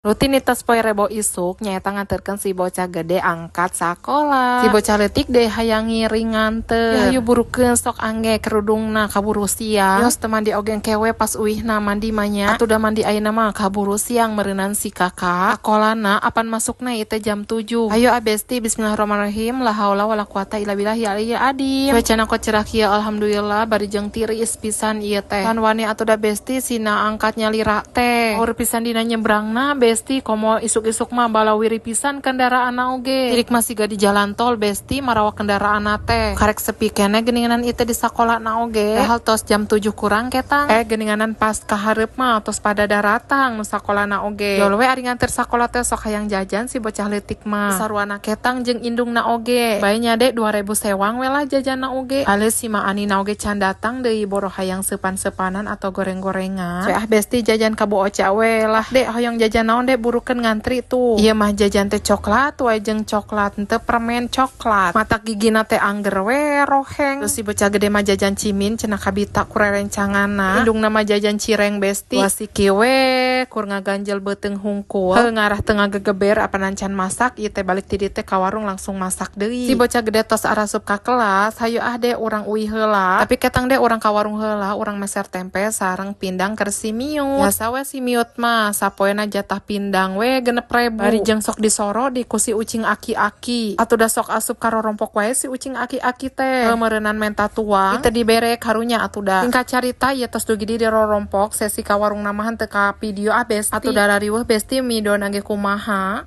Rutinitas poe rebo isuk nyaeta nganterkeun si bocah gede angkat sakola. Si bocah leutik deh hayang ngiringan teu. Ya hayu burukeun sok angge kerudungna kaburu siang. Yos teu mandi oge kewe pas uihna mandi mah nya. Atuh da mandi ayeuna mah kaburu siang meureunan si kakak. Sakolana apan masukna ieu teh jam 7. Ayo abesti bismillahirrahmanirrahim. La haula wala quwata illa billahi aliyyil adim. Cuacana kok cerah kieu alhamdulillah bari jeung tiris pisan ieu teh. Kan wani atuh da besti sina angkat nyalira teh. Saur pisan dina nyebrangna besti komo isuk-isuk mah bala wiri pisan kendaraan oge. Tirik masih gak di jalan tol besti marawa kendaraan teh. Karek sepi kene geninganan itu di sakola oge. Hal tos jam 7 kurang ketang. Geninganan pas kaharep mah tos pada daratang nu sakola oge. Jolwe ari nganter sakola teh sok hayang jajan si bocah leutik mah. Sarwana ketang jeung indungna oge. Bae nya dek 2000 sewang we lah jajanna oge. Hale si ma anina oge can datang deui boro hayang seupan-seupanan atau goreng-gorengan. Ceah besti jajan ka Bu Oca we lah. Dek hoyong jajan naon dek burukeun ngantri tuh. Ieu mah jajan teh coklat wae jeung coklat teu permen coklat. Mata gigina teh angger we roheng. Terus si bocah gede mah jajan cimin cenah kabita ku rerencanganna. Indungna mah jajan cireng besti. Wasiki we kur ngaganjel beuteung hungkul. Ngarah teu ngagegeber apanan can masak ieu teh balik ti dieu teh ka warung langsung masak deui. Si bocah gede tos arasup ka kelas, hayu ah deh urang uih heula. Tapi ketang deh urang ka warung heula, urang meser tempe sareng pindang keur si miut. Biasa we si miut mah sapoena jatah pindang we 6.000. Bari jeung sok disoro di ku si ucing aki-aki. Atuh da sok asup ka rorompok wae si ucing aki-aki teh. Meureunan menta tuang. Teu dibere karunya atuh da. Singkat carita ieu tos dugi di rorompok sesi ka warung namahan teu ka video abesti. Atuh da rariweuh besti midon age kumaha.